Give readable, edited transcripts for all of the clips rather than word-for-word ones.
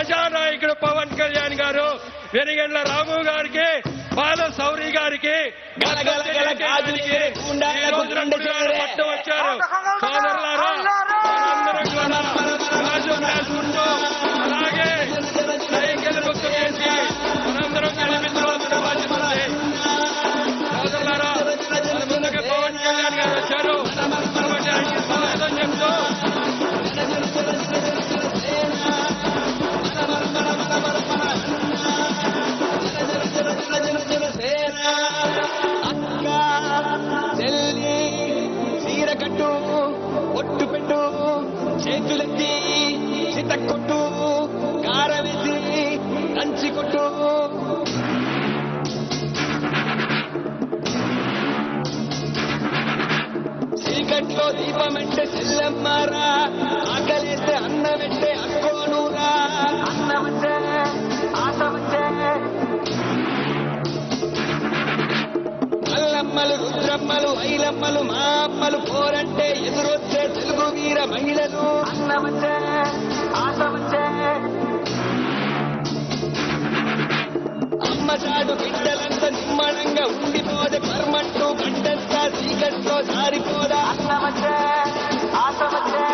ప్రజానాయకుడు పవన్ కళ్యాణ్ గారు, వెనిగండ్ల రాము గారికి, బాల సౌరి గారికి పట్టు వచ్చారు. సోదరులారా, మనందరం కూడా రాజు రాసుకుంటూ అలాగే సైకిల్ గుర్తు చేసి మనందరం గెలిపించవలసిన బాధ్యత ఉంది. సోదరులారా, మన ముందుగా పవన్ కళ్యాణ్ గారు వచ్చారు. కాబట్టి ఆయనకి స్వాగతం చెప్తూ కట్టు, ఒట్టు పెట్టు, చేతులెత్తి చితక్కొట్టు, కారవేసి దంచి కొట్టు. చీకట్లో దీపమంటే చెల్లెమ్మారా, ఆకలేస్తే అన్నమెట్టే అక్కోనూరా. అన్నమచ్చే ఆశ వచ్చే అల్లమ్మలు, రుద్రమ్మలు, ఐలమ్మలు, మా అమ్మలు పోరంటే ఎదురొచ్చే తెలుగు వీర మహిళలు. అన్నమచ్చే ఆశ వచ్చే అమ్మచాడు బిడ్డలంతా నిమ్మడంగా ఉండిపోదే పర్మంటూ గడ్డంతా చీకట్లో జారిపోదా. అన్నమచ్చే ఆశ వచ్చే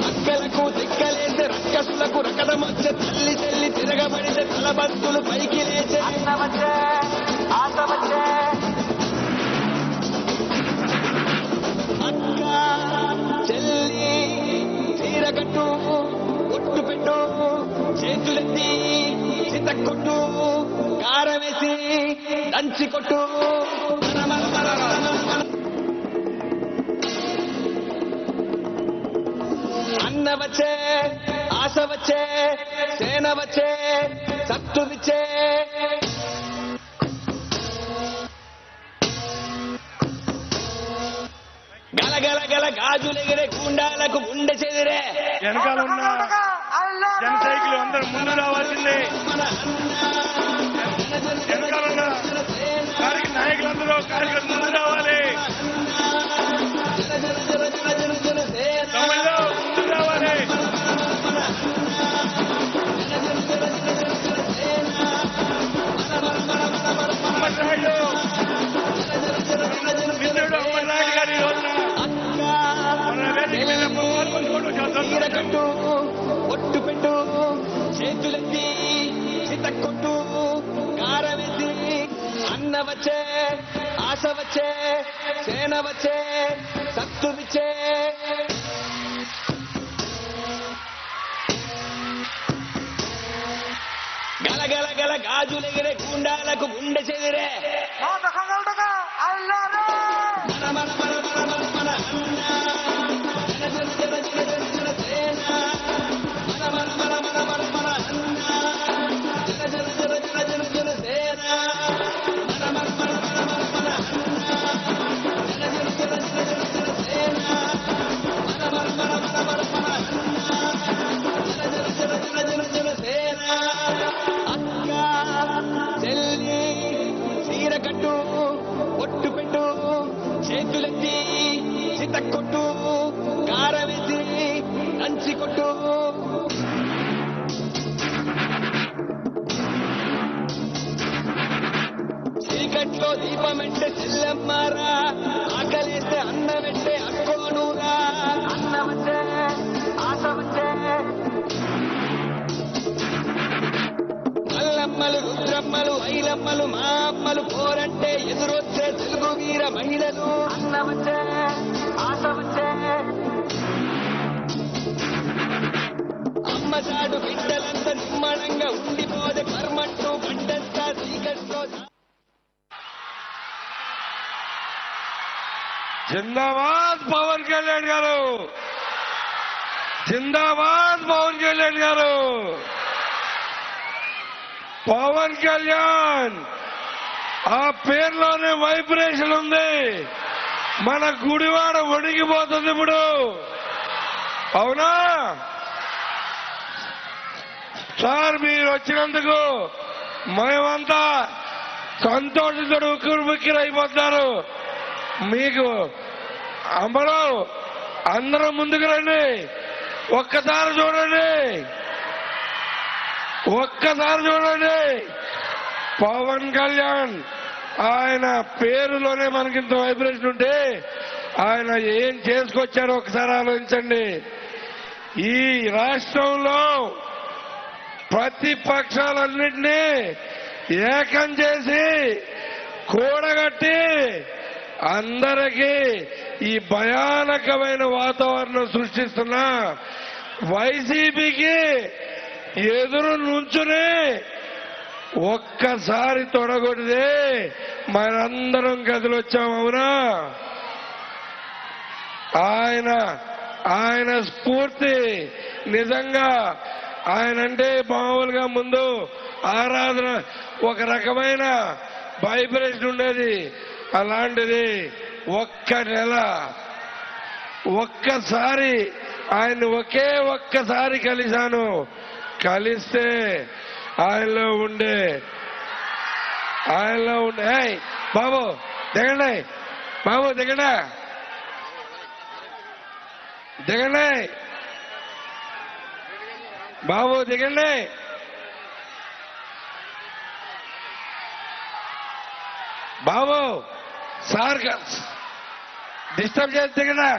అక్కలకు దిక్కలేసే రక్కసులకు రకదమొచ్చే తల్లి చెల్లి తిరగబడితే తలబంతులు పైకి లేచే. అన్నమచ్చే ఆశ వచ్చే అక్క చెల్లి చీరకట్టు, ఒట్టు పెట్టు, చేతులెత్తి చితక్కొట్టు, కారవేసి దంచి కొట్టు. అన్న వచ్చే ఆశ వచ్చే సేన వచ్చే సత్తు విచ్చే. గలగల గల గాజులెగిరే గుండాలకు గుండె చెదిరే. వెనకాల ఉన్న జన సైకిల్ అందరూ ముందు రావాల్సిందే. వెనకాల ఉన్న నాయకులందరూ కార్యక్రమం ముందు రావాలి. ముందు రావాలి. మిత్రుడు అమ్మనాయుడు గారి కట్టు, ఒట్టు పెట్టు, చేతులెత్తి చితక్కొట్టు, కారవేసి. అన్న వచ్చే ఆశ వచ్చే సేన వచ్చే సత్తు విచ్చే. గలగల గల గాజులెగిరే గుండాలకు గుండె చెదిరే. కట్టు, ఒట్టు పెట్టు, చేతులెత్తి చితక్కొట్టు, కారవేసి దంచి కొట్టు. చీకట్లో దీపమంటే చెల్లెమ్మారా, ఆకలేస్తే అన్నమెట్టే అక్కోనూరా. అన్నమచ్చే ఆశ వచ్చే అల్లమ్మలు, రుద్రమ్మలు, ఐలమ్మలు, మా అమ్మలు పోరంటే ఎదురొచ్చే తెలుగు వీర మహిళలు. అన్నమచ్చే ఆశ వచ్చే అమ్మచాడు బిడ్డలంతా నిమ్మడంగా ఉండిపోదే పర్మంటూ గడ్డంతా చీకట్లో. జిందాబాద్ పవన్ కళ్యాణ్ గారు, జిందాబాద్ పవన్ కళ్యాణ్ గారు. పవన్ కళ్యాణ్ ఆ పేరులోనే వైబ్రేషన్ ఉంది. మన గుడివాడ వణిగిపోతుంది ఇప్పుడు. అవునా సార్? మీరు వచ్చినందుకు మేమంతా సంతోషితుడు ఉక్కిరైపోతున్నారు. మీకు అమలు అందరూ ముందుకు రండి. ఒక్కసారి చూడండి, ఒక్కసారి చూడండి. పవన్ కళ్యాణ్ ఆయన పేరులోనే మనకింత వైబ్రేషన్ ఉంటే ఆయన ఏం చేసుకొచ్చారో ఒకసారి ఆలోచించండి. ఈ రాష్ట్రంలో ప్రతిపక్షాలన్నింటినీ ఏకం చేసి కూడగట్టి అందరికీ ఈ భయానకమైన వాతావరణం సృష్టిస్తున్న వైసీపీకి ఎదురు నుంచుని ఒక్కసారి తొడగొడితే మనందరం కదిలొచ్చాం. అవునా? ఆయన స్ఫూర్తి నిజంగా ఆయనంటే మామూలుగా ముందు ఆరాధన ఒక రకమైన వైబ్రేషన్ ఉండేది. అలాంటిది ఒక్క నెల ఒక్కసారి ఆయన్ని ఒక్కసారి కలిశాను. కలిస్తే ఆయనలో ఉండే ఏయ్ బాబు దిగండి, బాబు దిగండి, దిగండి బాబు, దిగండి. బాబు సార్ డిస్టర్బ్ చేసి దిగండి.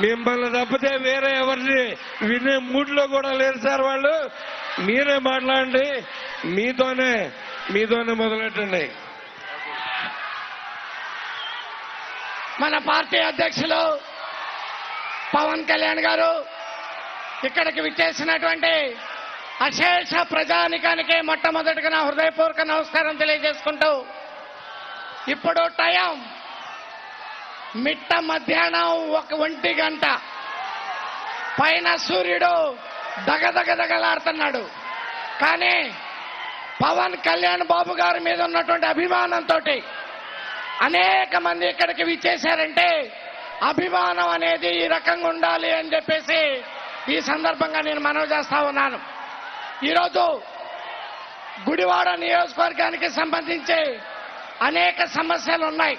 మిమ్మల్ని తప్పితే వేరే ఎవరిని వినే మూడ్లో కూడా లేరు సార్ వాళ్ళు. మీరే మాట్లాడండి, మీతోనే మొదలెట్టండి. మన పార్టీ అధ్యక్షులు పవన్ కళ్యాణ్ గారు ఇక్కడికి విచ్చేసినటువంటి అశేష ప్రజానికానికి మొట్టమొదటిగా నా హృదయపూర్వక నమస్కారం తెలియజేసుకుంటూ, ఇప్పుడు టైం మిట్ట మధ్యాహ్నం 1 గంట పైన సూర్యుడు దగదగదగలాడుతున్నాడు. కానీ పవన్ కళ్యాణ్ బాబు గారి మీద ఉన్నటువంటి అభిమానంతో అనేక మంది ఇక్కడికి విచ్చేశారంటే అభిమానం అనేది ఈ రకంగా ఉండాలి అని చెప్పేసి ఈ సందర్భంగా నేను మనవి చేస్తా ఉన్నాను. ఈరోజు గుడివాడ నియోజకవర్గానికి సంబంధించి అనేక సమస్యలు ఉన్నాయి.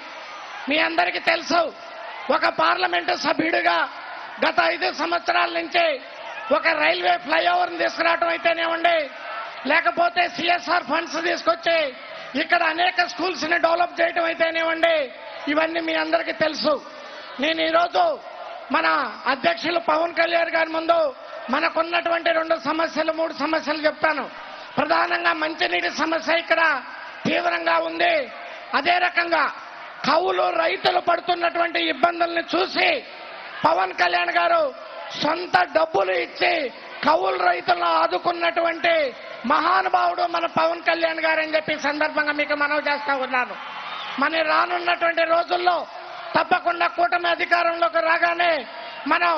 మీ అందరికీ తెలుసు, ఒక పార్లమెంటు సభ్యుడిగా గత 5 సంవత్సరాల నుంచి ఒక రైల్వే ఫ్లైఓవర్ని తీసుకురావడం అయితేనేవ్వండి, లేకపోతే సిఎస్ఆర్ ఫండ్స్ తీసుకొచ్చి ఇక్కడ అనేక స్కూల్స్ ని డెవలప్ చేయడం అయితేనేవ్వండి, ఇవన్నీ మీ అందరికీ తెలుసు. నేను ఈరోజు మన అధ్యక్షులు పవన్ కళ్యాణ్ గారి ముందు మనకున్నటువంటి 2 సమస్యలు 3 సమస్యలు చెప్తాను. ప్రధానంగా మంచినీటి సమస్య ఇక్కడ తీవ్రంగా ఉంది. అదే రకంగా కౌలు రైతులు పడుతున్నటువంటి ఇబ్బందుల్ని చూసి పవన్ కళ్యాణ్ గారు సొంత డబ్బులు ఇచ్చి కౌలు రైతులను ఆదుకున్నటువంటి మహానుభావుడు మన పవన్ కళ్యాణ్ గారు అని చెప్పి సందర్భంగా మీకు మనవి చేస్తా ఉన్నాను. మన రానున్నటువంటి రోజుల్లో తప్పకుండా కూటమి అధికారంలోకి రాగానే మనం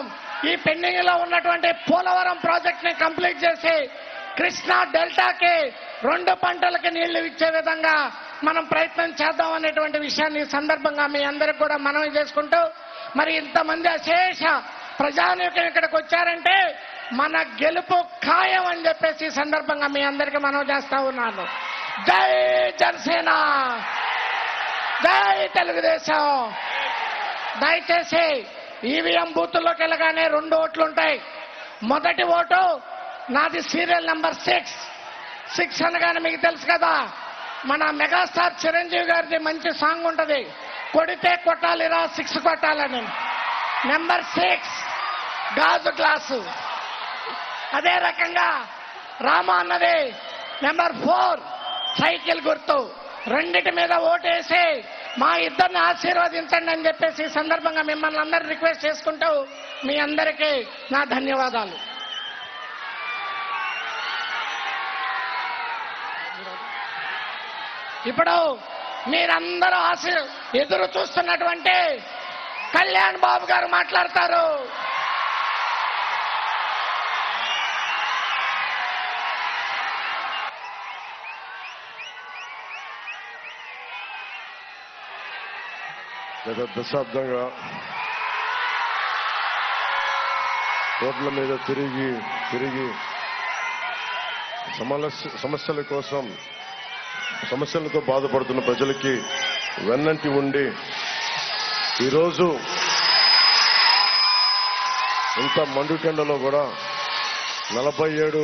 ఈ పెండింగ్ లో ఉన్నటువంటి పోలవరం ప్రాజెక్ట్ ని కంప్లీట్ చేసి కృష్ణా డెల్టాకి 2 పంటలకి నీళ్లు ఇచ్చే విధంగా మనం ప్రయత్నం చేద్దాం అనేటువంటి విషయాన్ని ఈ సందర్భంగా మీ అందరికి కూడా మనవి చేసుకుంటూ, మరి ఇంతమంది అశేష ప్రజానీకం ఇక్కడికి వచ్చారంటే మన గెలుపు ఖాయం అని చెప్పేసి ఈ సందర్భంగా మీ అందరికీ మనవి చేస్తా ఉన్నాను. జై జనసేన, జై తెలుగుదేశం. దయచేసి ఈవీఎం బూతుల్లోకి వెళ్ళగానే 2 ఓట్లు ఉంటాయి. మొదటి ఓటు నాది సీరియల్ నెంబర్ 6 అనగానే మీకు తెలుసు కదా, మన మెగాస్టార్ చిరంజీవి గారిది మంచి సాంగ్ ఉంటది, కొడితే కొట్టాలిరా 6 కొట్టాలని. నెంబర్ 6 గాజు గ్లాసు. అదే రకంగా రామ అన్నది నెంబర్ 4 సైకిల్ గుర్తు. రెండిటి మీద ఓటేసి మా ఇద్దరిని ఆశీర్వదించండి అని చెప్పేసి ఈ సందర్భంగా మిమ్మల్ని అందరూ రిక్వెస్ట్ చేసుకుంటూ మీ అందరికీ నా ధన్యవాదాలు. ఇప్పుడు మీరందరూ ఎదురు చూస్తున్నటువంటి కళ్యాణ్ బాబు గారు మాట్లాడతారు. గత దశాబ్దంగా రోడ్ల మీద తిరిగి సమస్యల కోసం సమస్యలతో బాధపడుతున్న ప్రజలకి వెన్నంటి ఉండి ఈరోజు ఇంత మండుటెండలో కూడా 47,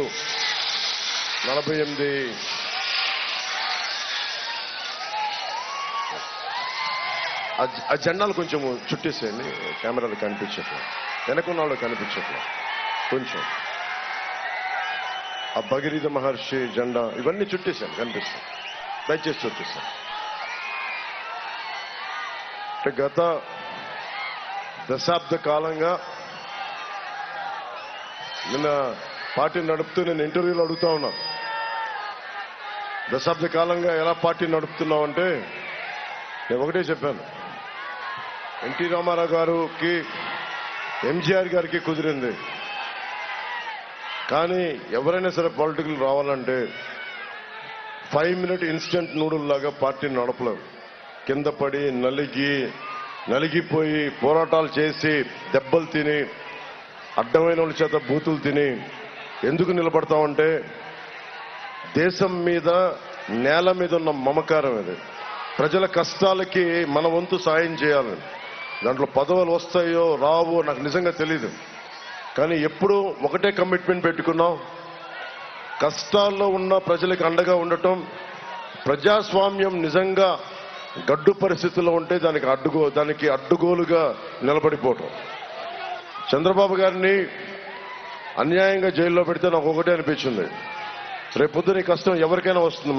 48 ఆ జెండాలు కొంచెం చుట్టేసేయండి, కెమెరాలు కనిపించట్లేదు, వెనకున్న వాళ్ళు కనిపించట్లేదు. కొంచెం ఆ భగీరథ మహర్షి జెండా ఇవన్నీ చుట్టేసాను, కనిపిస్తాను, దయచేసి చుట్టేసాను. అంటే గత దశాబ్ద కాలంగా నిన్న పార్టీ నడుపుతూ నేను ఇంటర్వ్యూలో అడుగుతా ఉన్నా, దశాబ్ద కాలంగా ఎలా పార్టీ నడుపుతున్నావు అంటే నేను ఒకటే చెప్పాను, ఎన్టీ రామారావు గారికి ఎంజీఆర్ గారికి కుదిరింది, కానీ ఎవరైనా సరే పొలిటికల్ రావాలంటే 5 minute ఇన్స్టెంట్ నూడుల్ లాగా పార్టీని నడపలేరు. కింద పడి నలిగిపోయి పోరాటాలు చేసి దెబ్బలు తిని అడ్డమైన వాళ్ళ చేత బూతులు తిని ఎందుకు నిలబడతామంటే దేశం మీద నేల మీద ఉన్న మమకారం ఇది. ప్రజల కష్టాలకి మన వంతు సాయం చేయాలని. దాంట్లో పదవులు వస్తాయో రావో నాకు నిజంగా తెలీదు, కానీ ఎప్పుడు ఒకటే కమిట్మెంట్ పెట్టుకున్నాం, కష్టాల్లో ఉన్న ప్రజలకు అండగా ఉండటం. ప్రజాస్వామ్యం నిజంగా గడ్డు పరిస్థితుల్లో ఉంటే దానికి అడ్డుగోలుగా నిలబడిపోవటం. చంద్రబాబు గారిని అన్యాయంగా జైల్లో పెడితే నాకు ఒకటే అనిపించింది, రేపొద్దున ఈ కష్టం ఎవరికైనా వస్తుంది,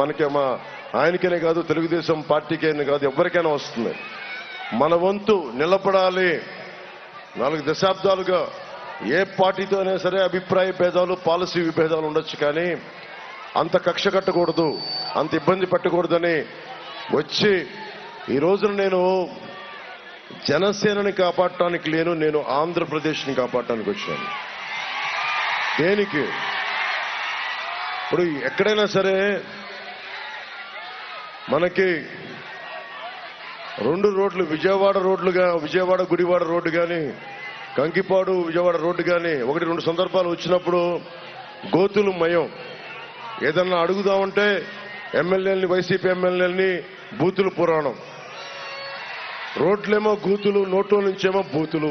ఆయనకైనా కాదు, తెలుగుదేశం పార్టీకైనా కాదు, ఎవరికైనా వస్తుంది. మన వంతు నిలబడాలి. 4 దశాబ్దాలుగా ఏ పార్టీతో అయినా సరే అభిప్రాయ భేదాలు, పాలసీ విభేదాలు ఉండొచ్చు, కానీ అంత కక్ష కట్టకూడదు, అంత ఇబ్బంది పెట్టకూడదని వచ్చి ఈ రోజున నేను జనసేనని కాపాడటానికి లేను, నేను ఆంధ్రప్రదేశ్ని కాపాడటానికి వచ్చాను. దేనికి? ఇప్పుడు ఎక్కడైనా సరే మనకి 2 రోడ్లు, విజయవాడ గుడివాడ రోడ్డు కానీ, కంకిపాడు విజయవాడ రోడ్డు కానీ 1-2 సందర్భాలు వచ్చినప్పుడు గోతులు మయం. ఏదన్నా అడుగుదామంటే ఎమ్మెల్యేలని, వైసీపీ ఎమ్మెల్యేలని బూతులు పురాణం. రోడ్లేమో గూతులు, నోట్లో నుంచేమో బూతులు.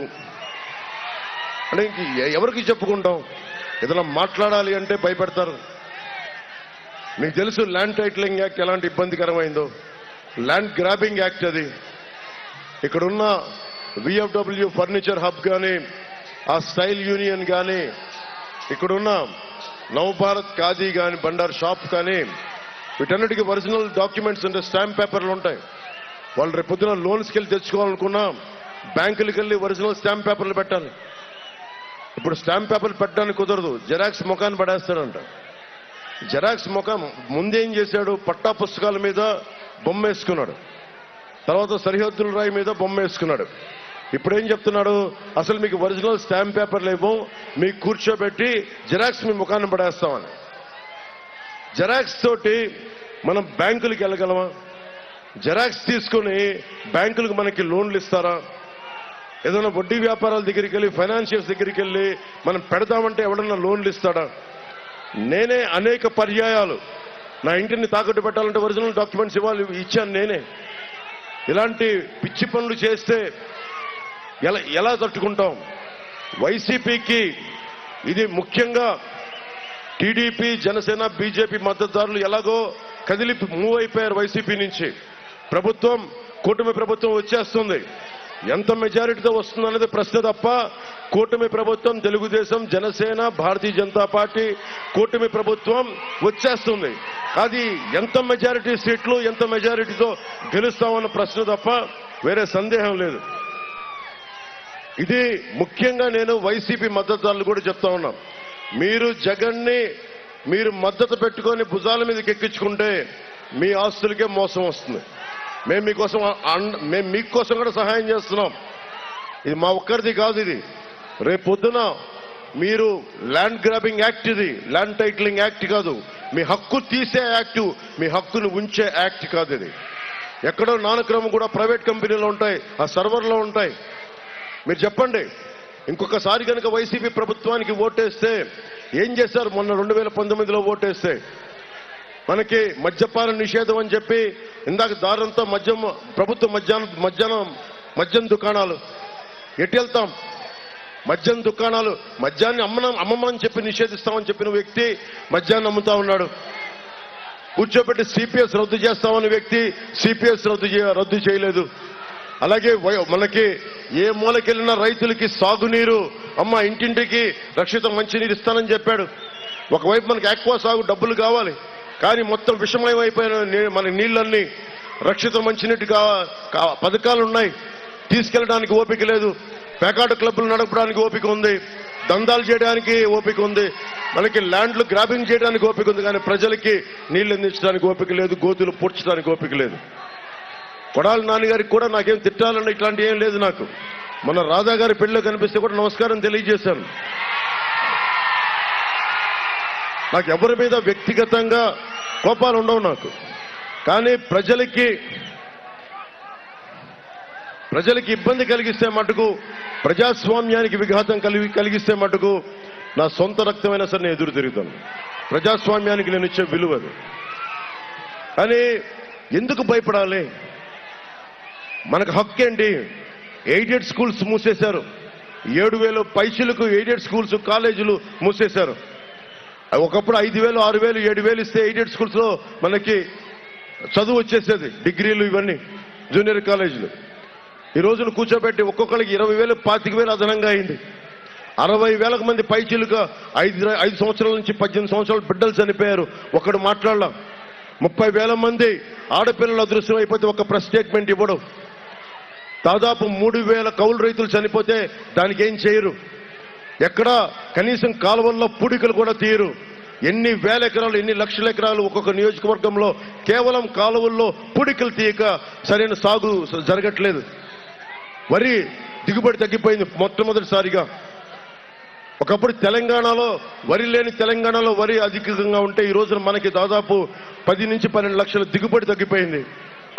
అంటే ఎవరికి చెప్పుకుంటాం? ఏదైనా మాట్లాడాలి అంటే భయపెడతారు. మీకు తెలుసు ల్యాండ్ టైటిలింగ్ యాక్ట్ ఎలాంటి ఇబ్బందికరమైందో, ల్యాండ్ గ్రాబింగ్ యాక్ట్ అది. ఇక్కడున్న విఎఫ్డబ్ల్యూ ఫర్నిచర్ హబ్ కానీ, ఆ స్టైల్ యూనియన్ కానీ, ఇక్కడున్న నవభారత్ ఖాదీ కానీ, బండార్ షాప్ కానీ, వీటన్నిటికీ ఒరిజినల్ డాక్యుమెంట్స్ అంటే స్టాంప్ పేపర్లు ఉంటాయి. వాళ్ళు రేపు పొద్దున లోన్స్కి వెళ్ళి తెచ్చుకోవాలనుకున్నా బ్యాంకులకు వెళ్ళి ఒరిజినల్ స్టాంప్ పేపర్లు పెట్టాలి. ఇప్పుడు స్టాంప్ పేపర్లు పెట్టడానికి కుదరదు, జెరాక్స్ ముఖాన్ని పడేస్తాడంట. జెరాక్స్ ముఖం ముందేం చేశాడు? పట్టా పుస్తకాల మీద బొమ్మ వేసుకున్నాడు, తర్వాత సరిహద్దుల రాయి మీద బొమ్మ వేసుకున్నాడు. ఇప్పుడేం చెప్తున్నాడు? అసలు మీకు ఒరిజినల్ స్టాంప్ పేపర్లు ఇవ్వం, మీకు కూర్చోబెట్టి జెరాక్స్ మీ ముఖాన్ని పడేస్తామని. జెరాక్స్ తోటి మనం బ్యాంకులకు వెళ్ళగలమా? జెరాక్స్ తీసుకుని బ్యాంకులకు మనకి లోన్లు ఇస్తారా? ఏదైనా వడ్డీ వ్యాపారాల దగ్గరికి వెళ్ళి, ఫైనాన్షియల్స్ దగ్గరికి వెళ్ళి మనం పెడదామంటే ఎవడన్నా లోన్లు ఇస్తాడా? నేనే అనేక పర్యాయాలు నా ఇంటిని తాకట్టు పెట్టాలంటే ఒరిజినల్ డాక్యుమెంట్స్ ఇచ్చాను నేనే. ఇలాంటి పిచ్చి పనులు చేస్తే ఎలా తట్టుకుంటాం? వైసీపీకి ఇది ముఖ్యంగా టీడీపీ, జనసేన, బీజేపీ మద్దతుదారులు ఎలాగో కదిలి మూవ్ అయిపోయారు వైసీపీ నుంచి. కూటమి ప్రభుత్వం వచ్చేస్తుంది. ఎంత మెజారిటీతో వస్తుందనేది ప్రశ్న తప్ప, కూటమి ప్రభుత్వం, తెలుగుదేశం, జనసేన, భారతీయ జనతా పార్టీ కూటమి ప్రభుత్వం వచ్చేస్తుంది. అది ఎంత మెజారిటీ సీట్లు, ఎంత మెజారిటీతో గెలుస్తామన్న ప్రశ్న తప్ప వేరే సందేహం లేదు. ఇది ముఖ్యంగా నేను వైసీపీ మద్దతుదారులు కూడా చెప్తా ఉన్నాం. మీరు జగన్ని మద్దతు పెట్టుకొని భుజాల మీదకి ఎక్కించుకుంటే మీ ఆస్తులకే మోసం వస్తుంది. మేము మీకోసం కూడా సహాయం చేస్తున్నాం. ఇది మా ఒక్కరిది కాదు. ఇది రేపు పొద్దున మీరు ల్యాండ్ గ్రాబింగ్ యాక్ట్, ఇది ల్యాండ్ టైటిలింగ్ యాక్ట్ కాదు, మీ హక్కు తీసే యాక్ట్, మీ హక్కును ఉంచే యాక్ట్ కాదు. ఇది ఎక్కడో నానక్రమం కూడా ప్రైవేట్ కంపెనీలో ఉంటాయి, ఆ సర్వర్లో ఉంటాయి. మీరు చెప్పండి, ఇంకొకసారి కనుక వైసీపీ ప్రభుత్వానికి ఓటేస్తే ఏం చేశారు? మొన్న 2019లో ఓటేస్తే మనకి మద్యపాన నిషేధం అని చెప్పి ఇందాక దారంతా మద్యం, ప్రభుత్వ మద్యం దుకాణాలు ఎటు వెళ్తాం? మద్యం దుకాణాలు, మద్యాన్ని అమ్మమని చెప్పి నిషేధిస్తామని చెప్పిన వ్యక్తి మద్యాన్ని అమ్ముతా ఉన్నాడు. కూర్చోబెట్టి సిపిఎస్ రద్దు చేస్తామని వ్యక్తి సిపిఎస్ రద్దు చేయలేదు. అలాగే మనకి ఏ మూలకెళ్ళినా రైతులకి సాగునీరు, అమ్మ ఇంటింటికి రక్షిత మంచినీరు ఇస్తానని చెప్పాడు. ఒకవైపు మనకి ఆక్వా సాగు డబ్బులు కావాలి, కానీ మొత్తం విషమయమైపోయిన మన నీళ్ళన్నీ రక్షిత మంచినీటి పథకాలు ఉన్నాయి, తీసుకెళ్ళడానికి ఓపిక లేదు. పేకాట క్లబ్లు నడపడానికి ఓపిక ఉంది, దందాలు చేయడానికి ఓపిక ఉంది, మనకి ల్యాండ్లు గ్రాబింగ్ చేయడానికి ఓపిక ఉంది, కానీ ప్రజలకి నీళ్లు అందించడానికి ఓపిక లేదు, గోతులు పూడ్చడానికి ఓపిక లేదు. కొడాలి నాన్నగారికి కూడా నాకేం తిట్టాలన్న ఇట్లాంటి ఏం లేదు. నాకు మన రాధా గారి పెళ్లిలో కనిపిస్తే కూడా నమస్కారం తెలియజేశాను. నాకు ఎవరి మీద వ్యక్తిగతంగా కోపాలు ఉండవు నాకు, కానీ ప్రజలకి ఇబ్బంది కలిగిస్తే మటుకు, ప్రజాస్వామ్యానికి విఘాతం కలిగిస్తే మటుకు నా సొంత రక్తమైనా సరే నేను ఎదురు తిరుగుతాను. ప్రజాస్వామ్యానికి నేను ఇచ్చే విలువ అది. కానీ ఎందుకు భయపడాలి? మనకు హక్కు ఏంటి? ఎయిడెడ్ స్కూల్స్ మూసేశారు, 7,000 పైసలకు ఎయిడెడ్ స్కూల్స్ కాలేజీలు మూసేశారు. ఒకప్పుడు 5,000, 6,000, 7,000 ఇస్తే ఎయిడెడ్ స్కూల్స్ లో మనకి చదువు వచ్చేసేది, డిగ్రీలు ఇవన్నీ జూనియర్ కాలేజీలు. ఈ రోజున కూర్చోబెట్టి ఒక్కొక్కరికి 20,000, 25,000 అదనంగా అయింది. 60,000 మంది పైచీలుగా 5 సంవత్సరాల నుంచి 18 సంవత్సరాల బిడ్డలు చనిపోయారు. ఒకడు మాట్లాడలాం. 30,000 మంది ఆడపిల్లలు అదృశ్యం అయిపోతే ఒక ప్రెస్ స్టేట్మెంట్ ఇవ్వడం. దాదాపు 3,000 కౌలు రైతులు చనిపోతే దానికి ఏం చేయరు. ఎక్కడా కనీసం కాలువల్లో పూడికలు కూడా తీయరు. ఎన్ని వేల ఎకరాలు, ఎన్ని లక్షల ఎకరాలు ఒక్కొక్క నియోజకవర్గంలో కేవలం కాలువల్లో పూడికలు తీయక సరైన సాగు జరగట్లేదు. వరి దిగుబడి తగ్గిపోయింది మొట్టమొదటిసారిగా. ఒకప్పుడు తెలంగాణలో వరి లేని తెలంగాణలో వరి అధికంగా ఉంటే ఈ రోజున మనకి దాదాపు 10 నుంచి 12 లక్షల దిగుబడి తగ్గిపోయింది.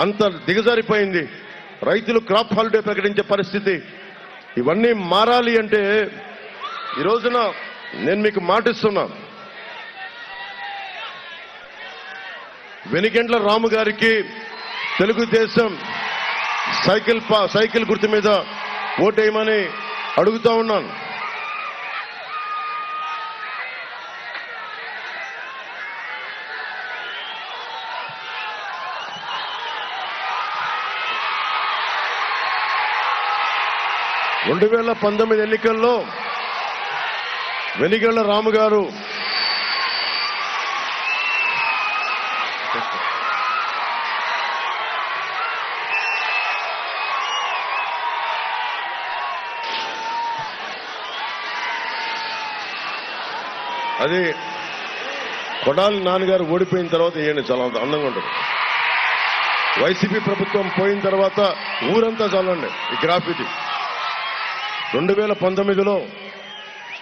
అంత దిగజారిపోయింది. రైతులు క్రాప్ హాలిడే ప్రకటించే పరిస్థితి. ఇవన్నీ మారాలి అంటే ఈ రోజున నేను మీకు మాటిస్తున్నా, వెనిగండ్ల రాము గారికి తెలుగుదేశం సైకిల్ గుర్తు మీద ఓటేయమని అడుగుతా ఉన్నాను. రెండు 2019 ఎన్నికల్లో వెనిగండ్ల రాము గారు అది కొడాలి నాన్నగారు ఓడిపోయిన తర్వాత ఈయన చాలా అందంగా ఉంటుంది. వైసీపీ ప్రభుత్వం పోయిన తర్వాత ఊరంతా చాలండి ఈ గ్రాఫిటీ. 2019లో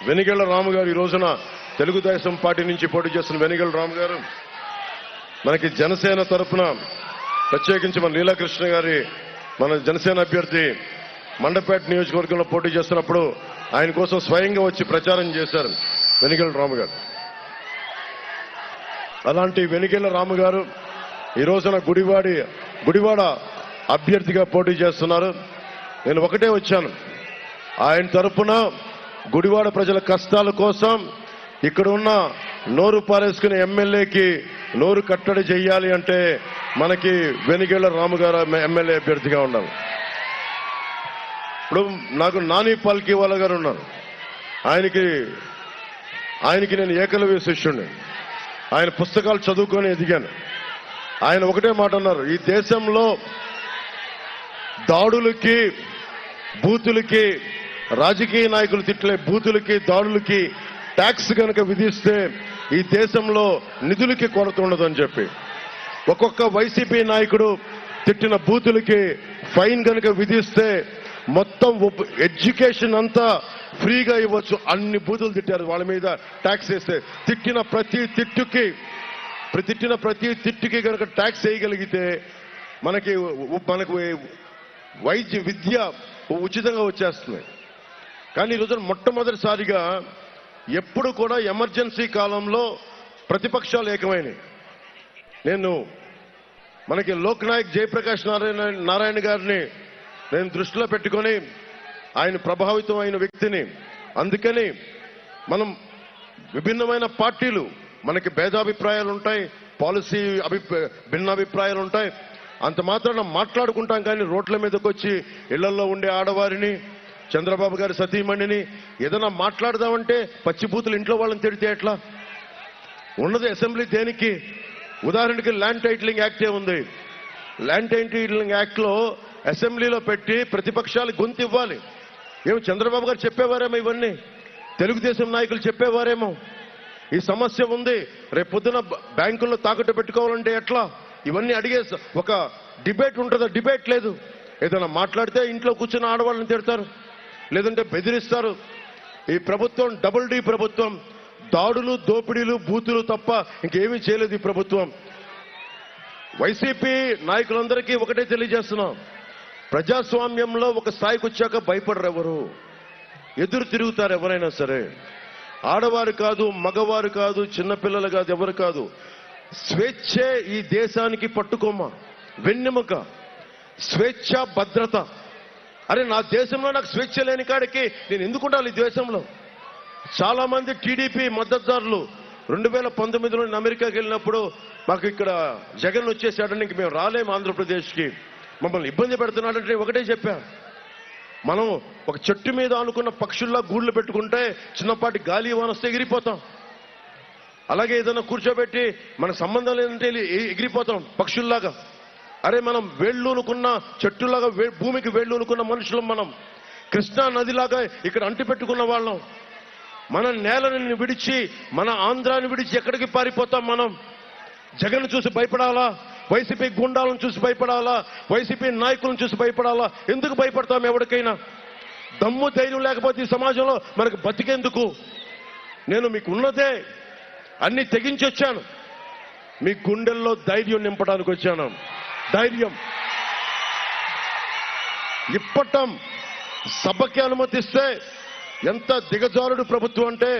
వెనిగళ్ల రాము గారు ఈ రోజున తెలుగుదేశం పార్టీ నుంచి పోటీ చేస్తున్న వెనిగళ్ల రాము గారు మనకి జనసేన తరఫున ప్రత్యేకించి మన లీలాకృష్ణ గారి మన జనసేన అభ్యర్థి మండపేట నియోజకవర్గంలో పోటీ చేస్తున్నప్పుడు ఆయన కోసం స్వయంగా వచ్చి ప్రచారం చేశారు వెనిగళ్ల రాము గారు. అలాంటి వెనిగళ్ల రాము గారు ఈ రోజున గుడివాడ అభ్యర్థిగా పోటీ చేస్తున్నారు. నేను ఒకటే వచ్చాను, ఆయన తరఫున గుడివాడ ప్రజల కష్టాల కోసం ఇక్కడ ఉన్న నోరు పారేసుకునే ఎమ్మెల్యేకి నోరు కట్టడి చెయ్యాలి అంటే మనకి వెనిగళ్ల రాము గారు ఎమ్మెల్యే అభ్యర్థిగా ఉండాలి. ఇప్పుడు నాకు నాని పాల్కీవాలా గారు ఉన్నారు. ఆయనకి నేను ఏకలవ్య శిష్యుడిని. ఆయన పుస్తకాలు చదువుకొని ఎదిగాను. ఆయన ఒకటే మాట అన్నారు, ఈ దేశంలో దాడులకి, బూతులకి, రాజకీయ నాయకులు తిట్లే బూతులకి, దాడులకి ట్యాక్స్ కనుక విధిస్తే ఈ దేశంలో నిధులకి కొరత ఉండదని చెప్పి, ఒక్కొక్క వైసీపీ నాయకుడు తిట్టిన బూతులకి ఫైన్ కనుక విధిస్తే మొత్తం ఎడ్యుకేషన్ అంతా ఫ్రీగా ఇవ్వచ్చు. అన్ని బూతులు తిట్టారు, వాళ్ళ మీద ట్యాక్స్ వేస్తే తిట్టిన ప్రతి తిట్టుకి కనుక ట్యాక్స్ వేయగలిగితే మనకు విద్య ఉచితంగా వచ్చేస్తుంది. కానీ ఈరోజు మొట్టమొదటిసారిగా ఎప్పుడు కూడా ఎమర్జెన్సీ కాలంలో ప్రతిపక్షాలు ఏకమైనవి. నేను మనకి లోక్ నాయక్ జయప్రకాష్ నారాయణ గారిని నేను దృష్టిలో పెట్టుకొని ఆయన ప్రభావితం అయిన వ్యక్తిని. అందుకని మనం విభిన్నమైన పార్టీలు, మనకి భేదాభిప్రాయాలు ఉంటాయి, పాలసీ భిన్నాభిప్రాయాలు ఉంటాయి. అంత మాత్రాన మాట్లాడుకుంటాం, కానీ రోడ్ల మీదకి వచ్చి ఇళ్లలో ఉండే ఆడవారిని, చంద్రబాబు గారి సతీమణిని ఏదైనా మాట్లాడదామంటే పచ్చిబూతులు ఇంట్లో వాళ్ళని తిడితే ఎట్లా? ఉన్నది అసెంబ్లీ దేనికి? ఉదాహరణకి ల్యాండ్ టైటిలింగ్ యాక్టే ఉంది. ల్యాండ్ టైటిలింగ్ యాక్ట్ లో అసెంబ్లీలో పెట్టి ప్రతిపక్షాలు గొంతు ఇవ్వాలి. ఏమో చంద్రబాబు గారు చెప్పేవారేమో, ఇవన్నీ తెలుగుదేశం నాయకులు చెప్పేవారేమో. ఈ సమస్య ఉంది, రేపు పొద్దున బ్యాంకుల్లో తాకట్టు పెట్టుకోవాలంటే ఎట్లా? ఇవన్నీ అడిగే ఒక డిబేట్ ఉంటుందా? డిబేట్ లేదు. ఏదైనా మాట్లాడితే ఇంట్లో కూర్చున్న ఆడవాళ్ళని తిడతారు, లేదంటే బెదిరిస్తారు. ఈ ప్రభుత్వం డబుల్ డి ప్రభుత్వం. దాడులు, దోపిడీలు, బూతులు తప్ప ఇంకేమీ చేయలేదు ఈ ప్రభుత్వం. వైసీపీ నాయకులందరికీ ఒకటే తెలియజేస్తున్నాం, ప్రజాస్వామ్యంలో ఒక స్థాయికి వచ్చాక భయపడరు ఎవరు, ఎదురు తిరుగుతారు ఎవరైనా సరే. ఆడవారు కాదు, మగవారు కాదు, చిన్నపిల్లలు కాదు, ఎవరు కాదు. స్వేచ్ఛే ఈ దేశానికి పట్టుకోమ, వెన్నెముక. స్వేచ్ఛ, భద్రత. అరే నా దేశంలో నాకు స్వేచ్ఛ లేని కాడికి నేను ఎందుకు ఉండాలి ఈ దేశంలో? చాలా మంది టీడీపీ మద్దతుదారులు 2019లో అమెరికాకి వెళ్ళినప్పుడు మాకు ఇక్కడ జగన్ వచ్చేసాడని ఇంక మేము రాలేము ఆంధ్రప్రదేశ్కి, మమ్మల్ని ఇబ్బంది పెడుతున్నాడంటే ఒకటే చెప్పా, మనం ఒక చెట్టు మీద అనుకున్న పక్షుల్లా గూళ్ళు పెట్టుకుంటే చిన్నపాటి గాలి వాన వస్తే ఎగిరిపోతాం. అలాగే ఏదైనా కూర్చోబెట్టి మనకు సంబంధం లేదంటే ఎగిరిపోతాం పక్షుల్లాగా. అరే మనం వేళ్ళూనుకున్న చెట్టులాగా, భూమికి వేళ్ళూనుకున్న మనుషులం మనం. కృష్ణా నదిలాగా ఇక్కడ అంటి పెట్టుకున్న వాళ్ళం. మన నేలని విడిచి, మన ఆంధ్రాని విడిచి ఎక్కడికి పారిపోతాం మనం? జగన్ చూసి భయపడాలా? వైసీపీ గుండాలను చూసి భయపడాలా? వైసీపీ నాయకులను చూసి భయపడాలా? ఎందుకు భయపడతాం? ఎవరికైనా దమ్ము ధైర్యం లేకపోతే ఈ సమాజంలో మనకు బతికేందుకు? నేను మీకు ఉన్నదే అన్ని తెగించి వచ్చాను, మీ గుండెల్లో ధైర్యం నింపడానికి వచ్చాను. ధైర్యం ఇప్పటం. సభకి అనుమతిస్తే ఎంత దిగజారుడు ప్రభుత్వం అంటే,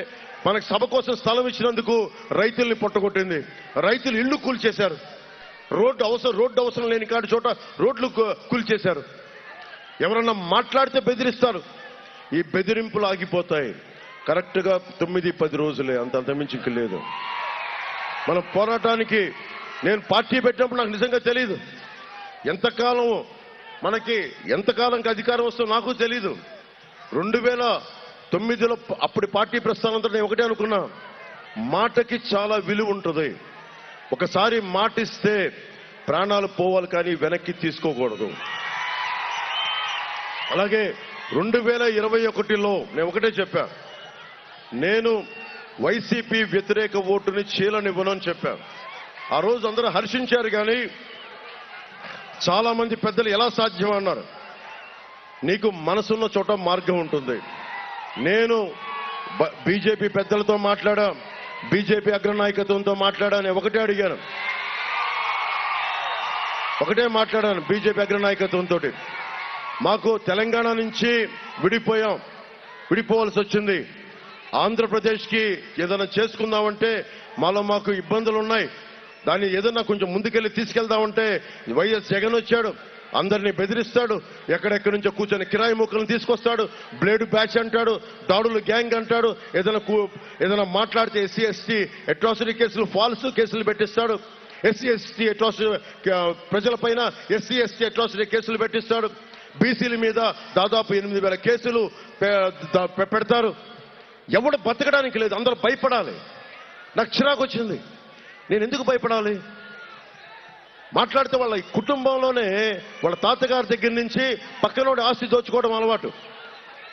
మనకు సభ కోసం స్థలం ఇచ్చినందుకు రైతుల్ని పొట్టగొట్టింది. రైతులు ఇళ్లు కూల్చేశారు. రోడ్డు అవసరం లేని కాడి చోట రోడ్లు కూల్చేశారు. ఎవరన్నా మాట్లాడితే బెదిరిస్తారు. ఈ బెదిరింపులు ఆగిపోతాయి కరెక్ట్గా 9-10 రోజులే, అంతమించి ఇంక లేదు. మన పోరాటానికి నేను పార్టీ పెట్టినప్పుడు నాకు నిజంగా తెలియదు ఎంతకాలంకి అధికారం వస్తుందో నాకు తెలీదు. 2009లో అప్పుడు పార్టీ ప్రస్థానంతో నేను ఒకటే అనుకున్నా, మాటకి చాలా విలువ ఉంటుంది. ఒకసారి మాటిస్తే ప్రాణాలు పోవాలి, కానీ వెనక్కి తీసుకోకూడదు. అలాగే 2021లో నేను ఒకటే చెప్పా, నేను వైసీపీ వ్యతిరేక ఓటుని చీలనివ్వను అని చెప్పాను. ఆ రోజు అందరూ హర్షించారు, కానీ చాలా మంది పెద్దలు ఎలా సాధ్యం అన్నారు. నీకు మనసున్న చోట మార్గం ఉంటుంది. నేను బీజేపీ పెద్దలతో మాట్లాడా, బీజేపీ అగ్రనాయకత్వంతో మాట్లాడాను. ఒకటే మాట్లాడాను బీజేపీ అగ్రనాయకత్వంతో. మాకు తెలంగాణ నుంచి విడిపోవాల్సి వచ్చింది. ఆంధ్రప్రదేశ్కి ఏదైనా చేసుకుందామంటే మాకు ఇబ్బందులు ఉన్నాయి. దాన్ని ఏదన్నా కొంచెం ముందుకెళ్ళి తీసుకెళ్దామంటే వైఎస్ జగన్ వచ్చాడు, అందరినీ బెదిరిస్తాడు. ఎక్కడెక్కడి నుంచో కూర్చొని కిరాయి మూకలను తీసుకొస్తాడు, బ్లేడ్ బ్యాచ్ అంటాడు, దాడులు గ్యాంగ్ అంటాడు. ఏదైనా మాట్లాడితే ఎస్సీ ఎస్టీ అట్రాసిటీ కేసులు, ఫాల్స్ కేసులు పెట్టిస్తాడు. ఎస్సీ ఎస్టీ అట్రాసిటీ ప్రజలపైన ఎస్సీ ఎస్టీ అట్రాసిటీ కేసులు పెట్టిస్తాడు. బీసీల మీద దాదాపు 8,000 కేసులు పెడతారు. ఎవడు బతకడానికి లేదు, అందరూ భయపడాలి. నాకు చిరాకు వచ్చింది. నేను ఎందుకు భయపడాలి? మాట్లాడితే వాళ్ళ కుటుంబంలోనే వాళ్ళ తాతగారి దగ్గర నుంచి పక్కనోడి ఆస్తి దోచుకోవడం అలవాటు.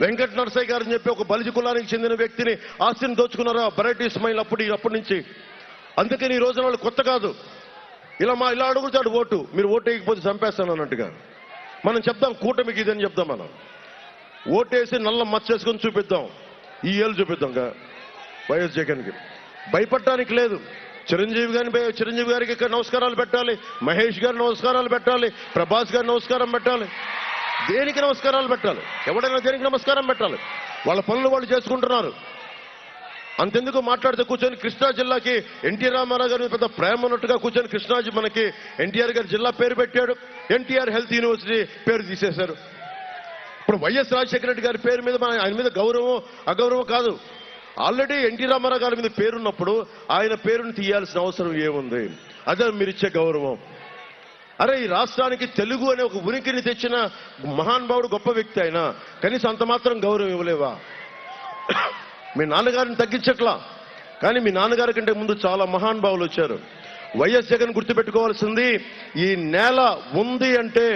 వెంకట నరసయ్య గారని చెప్పి ఒక బలిజ కులానికి చెందిన వ్యక్తిని ఆస్తిని దోచుకున్నారు వెరైటీ స్మైల్ అప్పటి నుంచి. అందుకని ఈ రోజున వాళ్ళు కొత్త కాదు. ఇలా అడుగుతాడు ఓటు, మీరు ఓటు వేయకపోతే చంపేస్తాను అన్నట్టుగా. మనం చెప్దాం కూటమికి ఇదని చెప్దాం. మనం ఓటేసి నల్ల మచ్చేసుకొని చూపిద్దాం, ఈ ఏళ్ళు చూపిద్దాం వైఎస్ జగన్కి. భయపడటానికి లేదు. చిరంజీవి గారికి ఇక్కడ నమస్కారాలు పెట్టాలి, మహేష్ గారు నమస్కారాలు పెట్టాలి, ప్రభాస్ గారు నమస్కారం పెట్టాలి. దేనికి నమస్కారాలు పెట్టాలి? ఎవడైనా దేనికి నమస్కారం పెట్టాలి? వాళ్ళ పనులు వాళ్ళు చేసుకుంటున్నారు. అంతెందుకు మాట్లాడితే కూర్చొని కృష్ణా జిల్లాకి ఎన్టీ రామారావు గారి మీద పెద్ద ప్రేమ ఉన్నట్టుగా కూర్చొని కృష్ణా మనకి ఎన్టీఆర్ గారి జిల్లా పేరు పెట్టాడు. ఎన్టీఆర్ హెల్త్ యూనివర్సిటీ పేరు తీసేశారు. ఇప్పుడు వైఎస్ రాజశేఖర రెడ్డి గారి పేరు మీద ఆయన మీద గౌరవం అగౌరవం కాదు. ఆల్రెడీ ఎన్టీ రామారావు గారి మీద పేరున్నప్పుడు ఆయన పేరును తీయాల్సిన అవసరం ఏముంది? అదే మీరు ఇచ్చే గౌరవం. అరే, ఈ రాష్ట్రానికి తెలుగు అనే ఒక ఉనికిని తెచ్చిన మహానుభావుడు, గొప్ప వ్యక్తి అయినా కనీసం అంత మాత్రం గౌరవం ఇవ్వలేవా? మీ నాన్నగారిని తగ్గించట్లా, కానీ మీ నాన్నగారి కంటే ముందు చాలా మహానుభావులు వచ్చారు. వైఎస్ జగన్ గుర్తుపెట్టుకోవాల్సింది, ఈ నేల ఉంది అంటే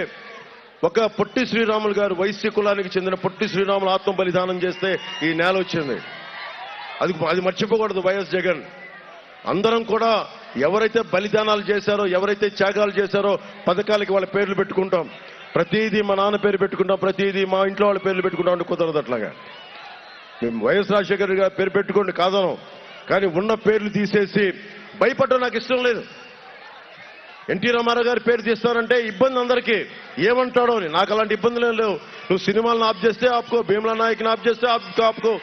ఒక పొట్టి శ్రీరాములు గారు వైశ్య కులానికి చెందిన పొట్టి శ్రీరాములు ఆత్మ బలిదానం చేస్తే ఈ నేల వచ్చింది. అది మర్చిపోకూడదు వైఎస్ జగన్. అందరం కూడా ఎవరైతే బలిదానాలు చేశారో, ఎవరైతే త్యాగాలు చేశారో పథకాలకి వాళ్ళ పేర్లు పెట్టుకుంటాం. ప్రతిదీ మా నాన్న పేరు పెట్టుకుంటాం, ప్రతిదీ మా ఇంట్లో వాళ్ళ పేర్లు పెట్టుకుంటాం అంటే కుదరదు. అట్లాగా మేము వైఎస్ రాజశేఖర్ గారి పేరు పెట్టుకోండి కాదనం, కానీ ఉన్న పేర్లు తీసేసి భయపడడం నాకు ఇష్టం లేదు. ఎన్టీ రామారావు గారి పేరు తీస్తానంటే ఇబ్బంది అందరికీ, ఏమంటాడో అని. నాకు అలాంటి ఇబ్బందులు ఏం లేవు. నువ్వు సినిమాలను ఆప్ చేస్తే ఆపుకో, భీమలా నాయక్ని ఆప్ చేస్తే ఆపుకో,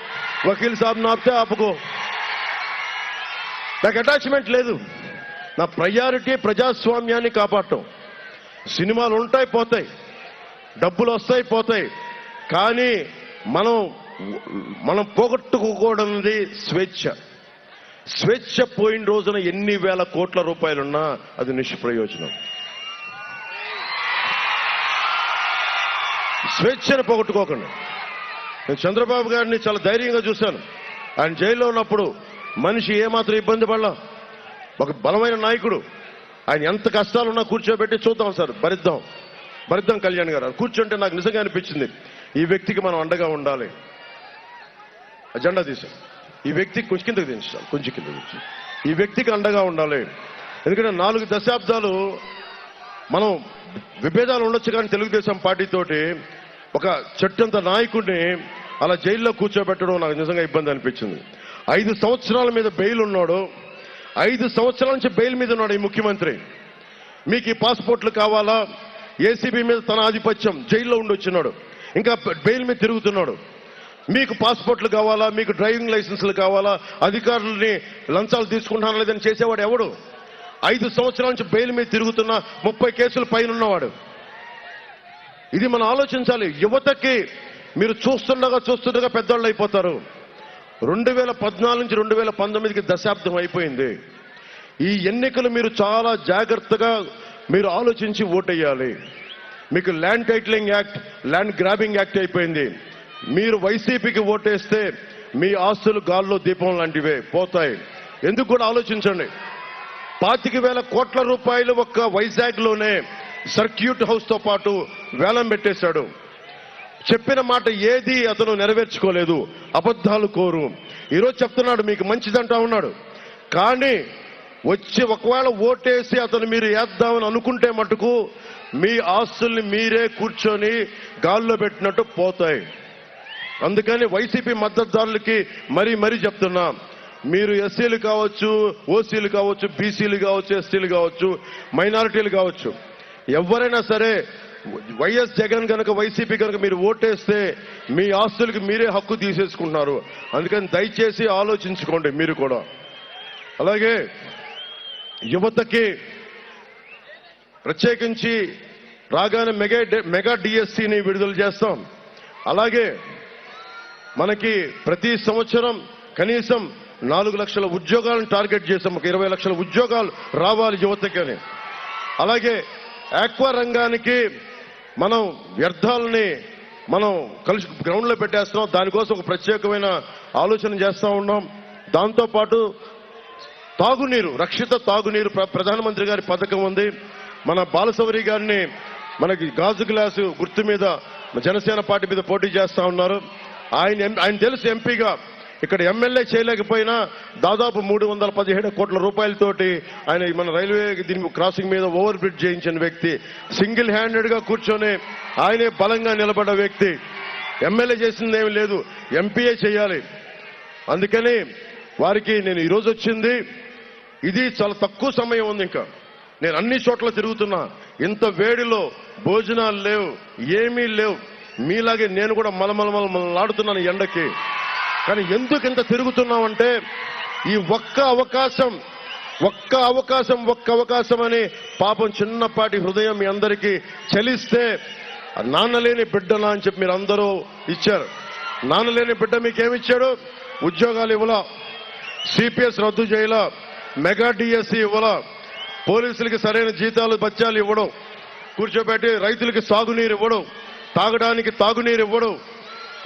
వకీల్ సాబ్ని ఆపితే ఆపుకో, నాకు అటాచ్మెంట్ లేదు. నా ప్రయారిటీ ప్రజాస్వామ్యాన్ని కాపాడటం. సినిమాలు ఉంటాయి పోతాయి, డబ్బులు వస్తాయి పోతాయి, కానీ మనం పోగొట్టుకోకూడనిది స్వేచ్ఛ. స్వేచ్ఛ పోయిన రోజున ఎన్ని వేల కోట్ల రూపాయలున్నా అది నిష్ప్రయోజనం. స్వేచ్ఛను పోగొట్టుకోకండి. నేను చంద్రబాబు గారిని చాలా ధైర్యంగా చూశాను. ఆయన జైల్లో ఉన్నప్పుడు మనిషి ఏమాత్రం ఇబ్బంది పడలా. ఒక బలమైన నాయకుడు. ఆయన ఎంత కష్టాలున్నా కూర్చోబెట్టి చూద్దాం సార్, భరిద్దాం కళ్యాణ్ గారు కూర్చుంటే నాకు నిజంగా అనిపించింది, ఈ వ్యక్తికి మనం అండగా ఉండాలి. అజెండా తీశాం, ఈ వ్యక్తికి కొంచెం కిందకి దించాలి, కొంచెం కింద దించి ఈ వ్యక్తికి అండగా ఉండాలి. ఎందుకంటే 4 దశాబ్దాలు మనం విభేదాలు ఉండొచ్చు, కానీ తెలుగుదేశం పార్టీతోటి ఒక చెట్టంత నాయకుడిని అలా జైల్లో కూర్చోబెట్టడం నాకు నిజంగా ఇబ్బంది అనిపించింది. 5 సంవత్సరాల మీద బెయిల్ ఉన్నాడు, 5 సంవత్సరాల నుంచి బెయిల్ మీద ఉన్నాడు ఈ ముఖ్యమంత్రి. మీకు ఈ పాస్పోర్ట్లు కావాలా? ఏసీబీ మీద తన ఆధిపత్యం, జైల్లో ఉండొచ్చున్నాడు, ఇంకా బెయిల్ మీద తిరుగుతున్నాడు. మీకు పాస్పోర్ట్లు కావాలా? మీకు డ్రైవింగ్ లైసెన్సులు కావాలా? అధికారులని లంచాలు తీసుకుంటాను లేదని చేసేవాడు ఎవడు? 5 సంవత్సరాల నుంచి బెయిల్ మీద తిరుగుతున్న 30 కేసులు పైన ఉన్నవాడు. ఇది మనం ఆలోచించాలి. యువతకి మీరు చూస్తుండగా పెద్దవాళ్ళు అయిపోతారు. 2014 నుంచి 2019కి దశాబ్దం అయిపోయింది. ఈ ఎన్నికలు మీరు చాలా జాగ్రత్తగా మీరు ఆలోచించి ఓటేయాలి. మీకు land titling act, land grabbing act అయిపోయింది. మీరు వైసీపీకి ఓటేస్తే మీ ఆస్తులు గాల్లో దీపం లాంటివే పోతాయి. ఎందుకు కూడా ఆలోచించండి. 25,000 కోట్ల రూపాయలు ఒక్క వైజాగ్లోనే సర్క్యూట్ హౌస్ తో పాటు వేలం పెట్టేశాడు. చెప్పిన మాట ఏది అతను నెరవేర్చుకోలేదు, అబద్ధాలు కోరు. ఈరోజు చెప్తున్నాడు మీకు మంచిదంటా ఉన్నాడు, కానీ వచ్చి ఒకవేళ ఓటేసి అతను మీరు వేద్దామని అనుకుంటే మటుకు మీ ఆస్తుల్ని మీరే కూర్చొని గాల్లో పెట్టినట్టు పోతాయి. అందుకని వైసీపీ మద్దతుదారులకి మరీ చెప్తున్నా, మీరు ఎస్సీలు కావచ్చు, ఓసీలు కావచ్చు, బీసీలు కావచ్చు, ఎస్టీలు కావచ్చు, మైనారిటీలు కావచ్చు, ఎవరైనా సరే వైఎస్ జగన్ కనుక వైసీపీ కనుక మీరు ఓటేస్తే మీ ఆస్తులకి మీరే హక్కు తీసేసుకుంటున్నారు. అందుకని దయచేసి ఆలోచించుకోండి మీరు కూడా. అలాగే యువతకి ప్రత్యేకించి రాగానే మెగా డిఎస్సిని విడుదల చేస్తాం. అలాగే మనకి ప్రతి సంవత్సరం కనీసం 4 లక్షల ఉద్యోగాలను టార్గెట్ చేసాం. 20 లక్షల ఉద్యోగాలు రావాలి యువతకని. అలాగే ఆక్వా రంగానికి మనం వ్యర్థాలని మనం కలిసి గ్రౌండ్లో పెట్టేస్తున్నాం. దానికోసం ఒక ప్రత్యేకమైన ఆలోచన చేస్తూ ఉన్నాం. దాంతోపాటు తాగునీరు, రక్షిత తాగునీరు ప్రధానమంత్రి గారి పథకం ఉంది. మన బాలశౌరి గారిని మనకి గాజు గ్లాసు గుర్తు మీద జనసేన పార్టీ మీద పోటీ చేస్తా ఉన్నారు. ఆయన తెలుసు ఎంపీగా, ఇక్కడ ఎమ్మెల్యే చేయలేకపోయినా దాదాపు 317 కోట్ల రూపాయలతోటి ఆయన మన రైల్వే దీని క్రాసింగ్ మీద ఓవర్ బ్రిడ్జ్ చేయించిన వ్యక్తి, సింగిల్ హ్యాండెడ్ గా కూర్చొని ఆయనే బలంగా నిలబడ్డ వ్యక్తి. ఎమ్మెల్యే చేసిందేమీ లేదు, ఎంపీఏ చేయాలి. అందుకని వారికి నేను ఈరోజు వచ్చింది, ఇది చాలా తక్కువ సమయం ఉంది. ఇంకా నేను అన్ని చోట్ల తిరుగుతున్నా. ఇంత వేడిలో భోజనాలు లేవు, ఏమీ లేవు. మీలాగే నేను కూడా మలమలమలమలాడుతున్నాను ఎండకి. కానీ ఎందుకు ఇంత తిరుగుతున్నామంటే ఈ ఒక్క అవకాశం అని పాపం చిన్నపాటి హృదయం మీ అందరికీ చలిస్తే నాన్నలేని బిడ్డలా అని చెప్పి మీరు అందరూ ఇచ్చారు. నాన్నలేని బిడ్డ మీకేమిచ్చాడు? ఉద్యోగాలు ఇవ్వలా, సిపిఎస్ రద్దు చేయలా, మెగా డిఎస్సి ఇవ్వలా, పోలీసులకి సరైన జీతాలు బత్యాలు ఇవ్వడం, కూర్చోబెట్టి రైతులకి సాగునీరు ఇవ్వడం, తాగడానికి తాగునీరు ఇవ్వడం,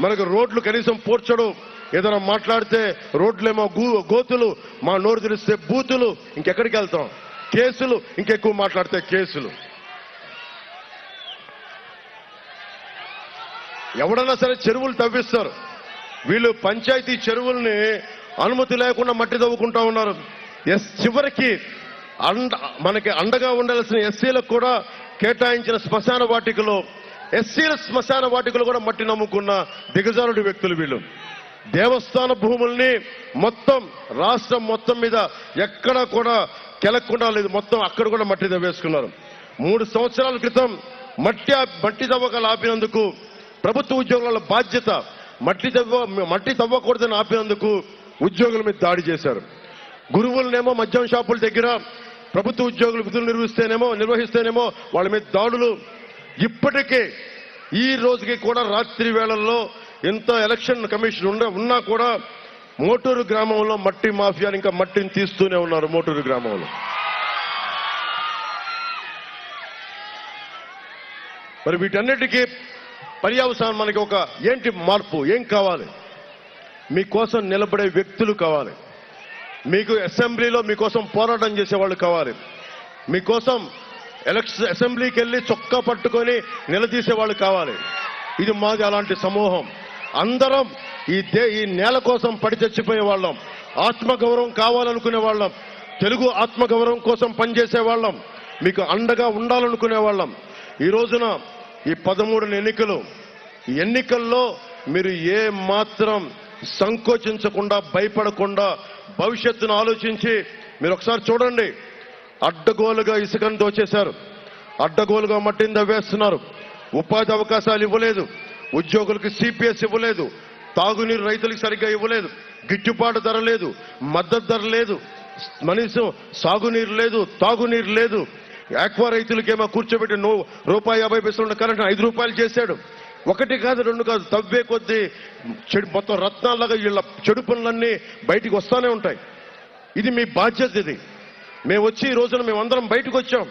మనకు రోడ్లు కనీసం పూడ్చడం, ఏదైనా మాట్లాడితే రోడ్లేమో గోతులు, మా నోరు తెరిస్తే బూతులు, ఇంకెక్కడికి వెళ్తాం? కేసులు, ఇంకెక్కువ మాట్లాడితే కేసులు. ఎవడన్నా సరే చెరువులు తవ్విస్తారు. వీళ్ళు పంచాయతీ చెరువుల్ని అనుమతి లేకుండా మట్టి తవ్వుకుంటా ఉన్నారు. చివరికి మనకి అండగా ఉండాల్సిన ఎస్సీలకు కూడా కేటాయించిన శ్మశాన వాటికలో ఎస్సీల శ్మశాన వాటికలు కూడా మట్టి నమ్ముకున్న దిగజారుడు వ్యక్తులు వీళ్ళు. దేవస్థాన భూముల్ని మొత్తం రాష్ట్రం మొత్తం మీద ఎక్కడా కూడా కెలక్కుండా లేదు, మొత్తం అక్కడ కూడా మట్టి తవ్వేసుకున్నారు. 3 సంవత్సరాల క్రితం మట్టి తవ్వకాలు ఆపినందుకు ప్రభుత్వ ఉద్యోగుల బాధ్యత. మట్టి తవ్వకూడదని ఆపినందుకు ఉద్యోగుల మీద దాడి చేశారు. గురువులనేమో మద్యం షాపుల దగ్గర ప్రభుత్వ ఉద్యోగులు విధులు నిర్వహిస్తేనేమో వాళ్ళ మీద దాడులు. ఇప్పటికే ఈ రోజుకి కూడా రాత్రి వేళల్లో ఎంత ఎలక్షన్ కమిషన్ ఉన్నా కూడా మోటూరు గ్రామంలో మట్టి మాఫియాని ఇంకా మట్టిని తీస్తూనే ఉన్నారు. మోటూరు గ్రామంలో మరి వీటన్నిటికీ పర్యవసానం మనకి ఒక ఏంటి మార్పు? ఏం కావాలి? మీకోసం నిలబడే వ్యక్తులు కావాలి. మీకు అసెంబ్లీలో మీకోసం పోరాటం చేసేవాళ్ళు కావాలి. మీకోసం అసెంబ్లీకి వెళ్ళి చొక్కా పట్టుకొని నిలదీసేవాళ్ళు కావాలి. ఇది మాది అలాంటి సమూహం. అందరం ఈ నేల కోసం పడి చచ్చిపోయే వాళ్ళం, ఆత్మగౌరవం కావాలనుకునే వాళ్ళం, తెలుగు ఆత్మగౌరవం కోసం పనిచేసే వాళ్ళం, మీకు అండగా ఉండాలనుకునే వాళ్ళం. ఈ రోజున ఈ 13 ఎన్నికల్లో మీరు ఏ మాత్రం సంకోచించకుండా, భయపడకుండా, భవిష్యత్తును ఆలోచించి మీరు ఒకసారి చూడండి. అడ్డగోలుగా ఇసుకను దోచేశారు, అడ్డగోలుగా మట్టిని తవ్వేస్తున్నారు, ఉపాధి అవకాశాలు ఇవ్వలేదు, ఉద్యోగులకు సిపిఎస్ ఇవ్వలేదు, తాగునీరు రైతులకు సరిగ్గా ఇవ్వలేదు, గిట్టుబాటు ధర లేదు, మద్దతు ధర లేదు, కనీసం సాగునీరు లేదు, తాగునీరు లేదు. ఆక్వా రైతులకేమో కూర్చోబెట్టి ₹1.50 కరెంట్ 5 రూపాయలు చేశాడు. 1 కాదు 2 కాదు, తవ్వే కొద్దీ మొత్తం రత్నాలుగా వీళ్ళ చెడు పనులన్నీ బయటికి వస్తూనే ఉంటాయి. ఇది మీ బాధ్యత. ఇది మేము వచ్చి ఈ రోజున మేమందరం బయటకు వచ్చాం.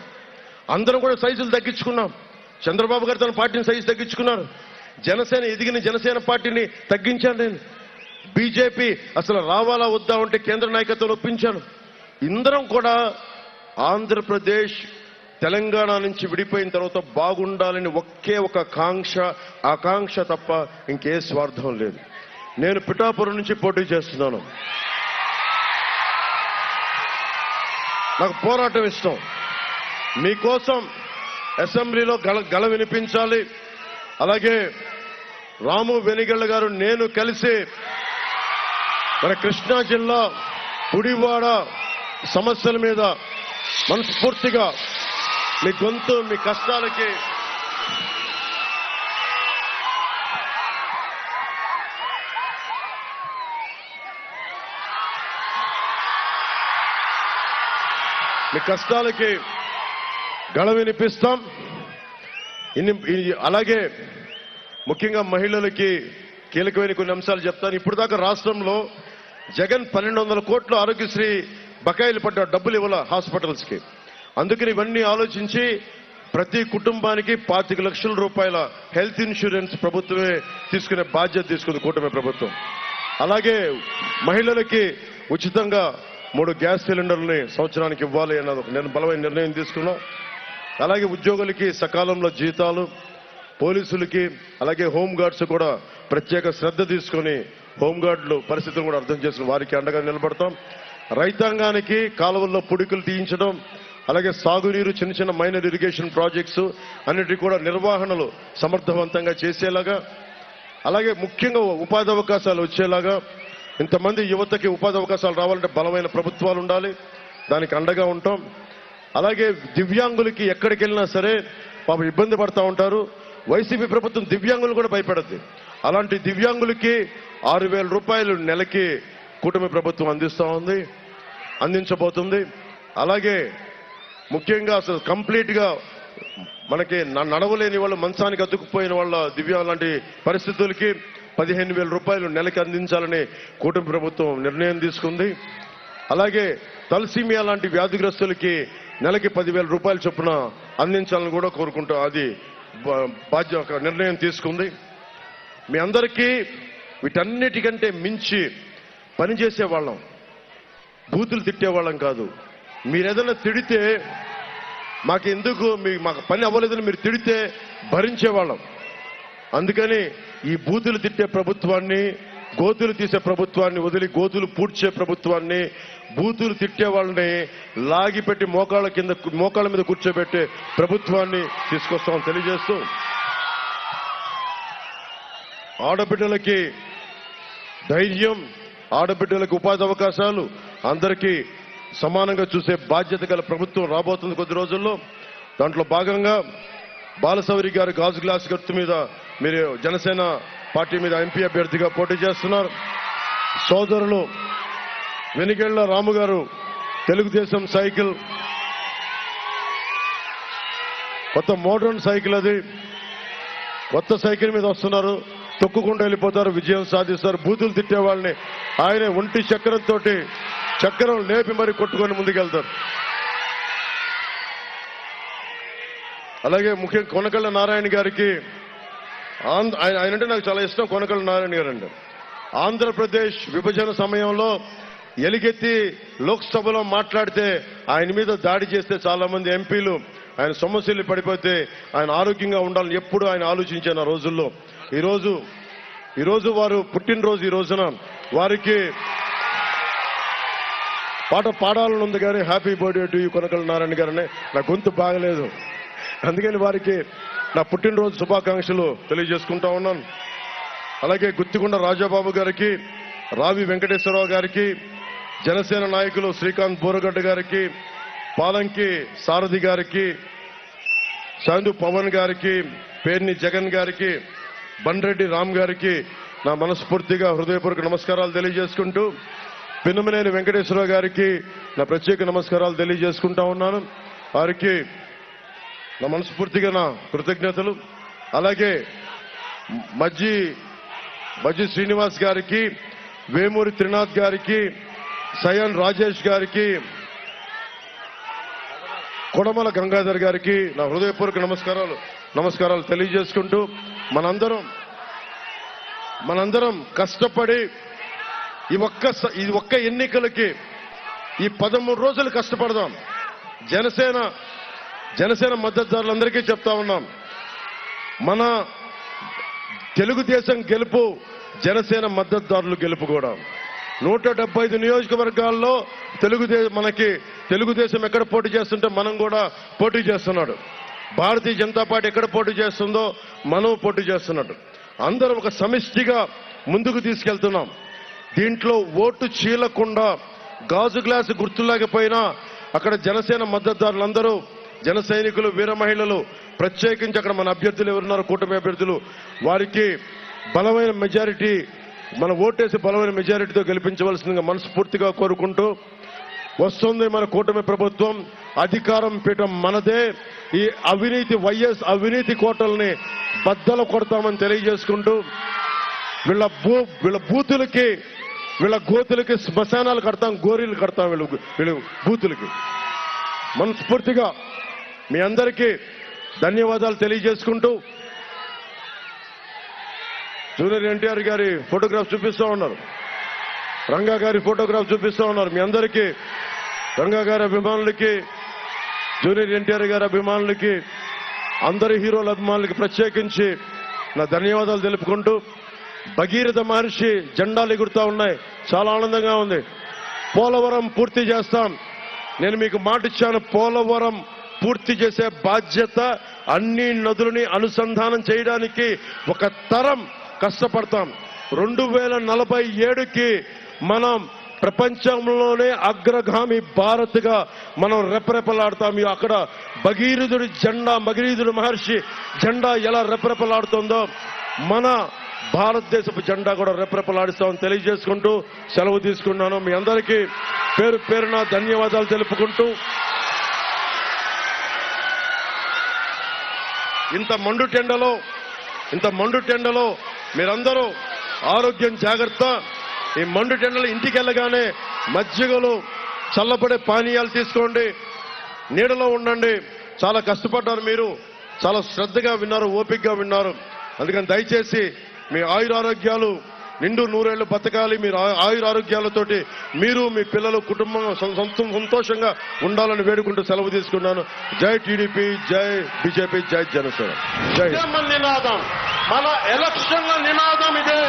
అందరం కూడా సైజులు తగ్గించుకున్నాం. చంద్రబాబు గారు తన పార్టీని సైజు తగ్గించుకున్నారు. జనసేన ఎదిగిన జనసేన పార్టీని తగ్గించాను నేను. బీజేపీ అసలు రావాలా వద్దా అంటే కేంద్ర నాయకత్వం ఒప్పించాను. ఇందరం కూడా ఆంధ్రప్రదేశ్ తెలంగాణ నుంచి విడిపోయిన తర్వాత బాగుండాలని ఒకే ఒక ఆకాంక్ష తప్ప ఇంకే స్వార్థం లేదు. నేను పిఠాపురం నుంచి పోటీ చేస్తున్నాను. నాకు పోరాటం ఇష్టం. మీకోసం అసెంబ్లీలో గళ వినిపించాలి. అలాగే రాము వెనిగళ్ల గారు నేను కలిసి మన కృష్ణా జిల్లా గుడివాడ సమస్యల మీద మనస్ఫూర్తిగా మీ గొంతు, మీ కష్టాలకి గళ వినిపిస్తాం. అలాగే ముఖ్యంగా మహిళలకి కీలకమైన కొన్ని అంశాలు చెప్తాను. ఇప్పుడు దాకా రాష్ట్రంలో జగన్ 1200 కోట్లు ఆరోగ్యశ్రీ బకాయిలు పడ్డ డబ్బులు ఇవ్వాల హాస్పిటల్స్కి. అందుకని ఇవన్నీ ఆలోచించి ప్రతి కుటుంబానికి 25 లక్షల రూపాయల హెల్త్ ఇన్సూరెన్స్ ప్రభుత్వమే తీసుకునే బాధ్యత తీసుకుంది కూటమి ప్రభుత్వం. అలాగే మహిళలకి ఉచితంగా 3 గ్యాస్ సిలిండర్లని సంవత్సరానికి ఇవ్వాలి అన్నది బలమైన నిర్ణయం తీసుకున్నాం. అలాగే ఉద్యోగులకి సకాలంలో జీతాలు, పోలీసులకి అలాగే హోంగార్డ్స్ కూడా ప్రత్యేక శ్రద్ధ తీసుకొని హోంగార్డులు పరిస్థితులు కూడా అర్థం చేసుకుని వారికి అండగా నిలబడతాం. రైతాంగానికి కాలువల్లో పుడికలు తీయించడం, అలాగే సాగునీరు, చిన్న చిన్న మైనర్ ఇరిగేషన్ ప్రాజెక్ట్స్ అన్నిటి కూడా నిర్వహణలు సమర్థవంతంగా చేసేలాగా, అలాగే ముఖ్యంగా ఉపాధి అవకాశాలు వచ్చేలాగా, ఇంతమంది యువతకి ఉపాధి అవకాశాలు రావాలంటే బలమైన ప్రభుత్వాలు ఉండాలి, దానికి అండగా ఉంటాం. అలాగే దివ్యాంగులకి ఎక్కడికి వెళ్ళినా సరే పాపం ఇబ్బంది పడతా ఉంటారు. వైసీపీ ప్రభుత్వం దివ్యాంగులు కూడా భయపడద్ది. అలాంటి దివ్యాంగులకి 6,000 రూపాయలు నెలకి కూటమి ప్రభుత్వం అందించబోతుంది. అలాగే ముఖ్యంగా అసలు కంప్లీట్ గా మనకి నడవలేని వాళ్ళు, మంచానికి అతుక్కుపోయిన వాళ్ళ దివ్యాంగుల లాంటి పరిస్థితులకి 15,000 రూపాయలు నెలకి అందించాలని కూటమి ప్రభుత్వం నిర్ణయం తీసుకుంది. అలాగే తలసీమియా లాంటి వ్యాధిగ్రస్తులకి నెలకి 10,000 రూపాయల చొప్పున అందించాలని కూడా కోరుకుంటూ అది బాధ్యత నిర్ణయం తీసుకుంది. మీ అందరికీ వీటన్నిటికంటే మించి పనిచేసే వాళ్ళం, బూతులు తిట్టేవాళ్ళం కాదు. మీరేదైనా తిడితే మాకు పని అవ్వలేదని మీరు తిడితే భరించేవాళ్ళం. అందుకని ఈ బూతులు తిట్టే ప్రభుత్వాన్ని, గోతులు తీసే ప్రభుత్వాన్ని వదిలి గోతులు పూడ్చే ప్రభుత్వాన్ని, బూతులు తిట్టే వాళ్ళని లాగిపెట్టి మోకాళ్ళ మీద కూర్చోబెట్టే ప్రభుత్వాన్ని తీసుకొస్తామని తెలియజేస్తూ, ఆడబిడ్డలకి ధైర్యం, ఆడబిడ్డలకు ఉపాధి అవకాశాలు అందరికీ సమానంగా చూసే బాధ్యత గల ప్రభుత్వం రాబోతుంది కొద్ది రోజుల్లో. దాంట్లో భాగంగా బాలశౌరి గారు గాజు గ్లాస్ గుర్తు మీద మీరు జనసేన పార్టీ మీద ఎంపీ అభ్యర్థిగా పోటీ చేస్తున్నారు. సోదరులు వెనిగళ్ల రాము గారు తెలుగుదేశం సైకిల్, కొత్త మోడర్న్ సైకిల్, అది కొత్త సైకిల్ మీద వస్తున్నారు. తొక్కుకుంటూ వెళ్ళిపోతారు, విజయం సాధిస్తారు. బూతులు తిట్టే వాళ్ళని ఆయన ఒంటి చక్రం లేపి మరి కొట్టుకొని ముందుకెళ్తారు. అలాగే ముఖ్యంగా కొనకళ్ళ నారాయణ గారికి, ఆయనంటే నాకు చాలా ఇష్టం. కొనకళ్ళ నారాయణ గారు అంటే ఆంధ్రప్రదేశ్ విభజన సమయంలో ఎలుగెత్తి లోక్సభలో మాట్లాడితే ఆయన మీద దాడి చేస్తే చాలా మంది ఎంపీలు ఆయన సమస్యలు పడిపోతే ఆయన ఆరోగ్యంగా ఉండాలని ఎప్పుడు ఆయన ఆలోచించాను ఆ రోజుల్లో. ఈరోజు వారు పుట్టినరోజు. ఈ రోజున వారికి పాట పాడాలని ఉంది కానీ happy birthday to you Konakalla Narayana గారనే, నా గొంతు బాగలేదు, అందుకని వారికి నా పుట్టినరోజు శుభాకాంక్షలు తెలియజేసుకుంటా ఉన్నాను. అలాగే గుత్తికొండ రాజాబాబు గారికి, రావి వెంకటేశ్వరరావు గారికి, జనసేన నాయకులు శ్రీకాంత్ బోరగడ్డ గారికి, పాలంకి సారథి గారికి, సాందు పవన్ గారికి, పేర్ని జగన్ గారికి, బండ్రెడ్డి రామ్ గారికి నా మనస్ఫూర్తిగా హృదయపూర్వక నమస్కారాలు తెలియజేసుకుంటూ, పిన్నమనేని వెంకటేశ్వరరావు గారికి నా ప్రత్యేక నమస్కారాలు తెలియజేసుకుంటా ఉన్నాను. వారికి నా మనస్ఫూర్తిగా నా కృతజ్ఞతలు. అలాగే మజ్జి శ్రీనివాస్ గారికి, వేమూరి త్రినాథ్ గారికి, సయన్ రాజేష్ గారికి, కొడమల గంగాధర్ గారికి నా హృదయపూర్వక నమస్కారాలు తెలియజేసుకుంటూ, మనందరం కష్టపడి ఈ ఒక్క ఎన్నికలకి ఈ 13 రోజులు కష్టపడదాం. జనసేన మద్దతుదారులందరికీ చెప్తా ఉన్నాం, మన తెలుగుదేశం గెలుపు జనసేన మద్దతుదారులు గెలుపు కూడా. 175 నియోజకవర్గాల్లో తెలుగుదేశం ఎక్కడ పోటీ చేస్తుంటే మనం కూడా పోటీ చేస్తున్నాడు. భారతీయ జనతా పార్టీ ఎక్కడ పోటీ చేస్తుందో మనం పోటీ చేస్తున్నాడు. అందరం ఒక సమిష్టిగా ముందుకు తీసుకెళ్తున్నాం. దీంట్లో ఓటు చీలకుండా గాజు గ్లాసు గుర్తులేకపోయినా అక్కడ జనసేన మద్దతుదారులందరూ, జన సైనికులు, వీర మహిళలు, ప్రత్యేకించి అక్కడ మన అభ్యర్థులు ఎవరున్నారు, కూటమి అభ్యర్థులు, వారికి బలమైన మెజారిటీ, మన ఓటేసి బలమైన మెజారిటీతో గెలిపించవలసిందిగా మనస్ఫూర్తిగా కోరుకుంటూ, వస్తుంది మన కూటమి ప్రభుత్వం, అధికారం పీఠం మనదే. ఈ వైఎస్ అవినీతి కోటల్ని బద్దలు కొడతామని తెలియజేసుకుంటూ, వీళ్ళ బూతులకి, వీళ్ళ గోతులకి శ్మశానాలు కడతాం, గోరీలు కడతాం వీళ్ళ బూతులకి. మనస్ఫూర్తిగా మీ అందరికీ ధన్యవాదాలు తెలియజేసుకుంటూ, జూనియర్ ఎన్టీఆర్ గారి ఫోటోగ్రాఫ్ చూపిస్తూ ఉన్నారు, రంగా గారి ఫోటోగ్రాఫ్ చూపిస్తూ ఉన్నారు. మీ అందరికీ, రంగా గారి అభిమానులకి, జూనియర్ ఎన్టీఆర్ గారి అభిమానులకి, అందరి హీరోల అభిమానులకి ప్రత్యేకించి నా ధన్యవాదాలు తెలుపుకుంటూ, భగీరథ మహర్షి జెండాలు ఎగురుతా ఉన్నాయి, చాలా ఆనందంగా ఉంది. పోలవరం పూర్తి చేస్తాం. నేను మీకు మాట ఇచ్చాను, పోలవరం పూర్తి చేసే బాధ్యత, అన్ని నదులని అనుసంధానం చేయడానికి ఒక తరం కష్టపడతాం. 2047కి మనం ప్రపంచంలోనే అగ్రగామి భారత్గా మనం రెపరెపలాడతాం. అక్కడ భగీరథుడి మహర్షి జెండా ఎలా రెపరెపలాడుతుందో, మన భారతదేశపు జెండా కూడా రెపరెపలాడిస్తామని తెలియజేసుకుంటూ సెలవు తీసుకున్నాను. మీ అందరికీ పేరు పేరున ధన్యవాదాలు తెలుపుకుంటూ, ఇంత మండు టెండలో మీరందరూ ఆరోగ్యం జాగ్రత్త. ఈ మండు టెండలో ఇంటికి వెళ్ళగానే మజ్జిగలు, చల్లబడే పానీయాలు తీసుకోండి, నీడలో ఉండండి. చాలా కష్టపడ్డారు మీరు, చాలా శ్రద్ధగా విన్నారు, ఓపికగా విన్నారు. అందుకని దయచేసి మీ ఆయురారోగ్యాలు నిండు నూరేళ్లు బతకాలి. మీరు ఆయురారోగ్యాలతోటి మీరు, మీ పిల్లలు, కుటుంబం సంతోషంగా ఉండాలని వేడుకుంటూ సెలవు తీసుకున్నాను. జై టీడీపీ, జై బీజేపీ, జై జనసేన. జై నినాదం, మన ఎలక్షన్ల నినాదం ఇదే.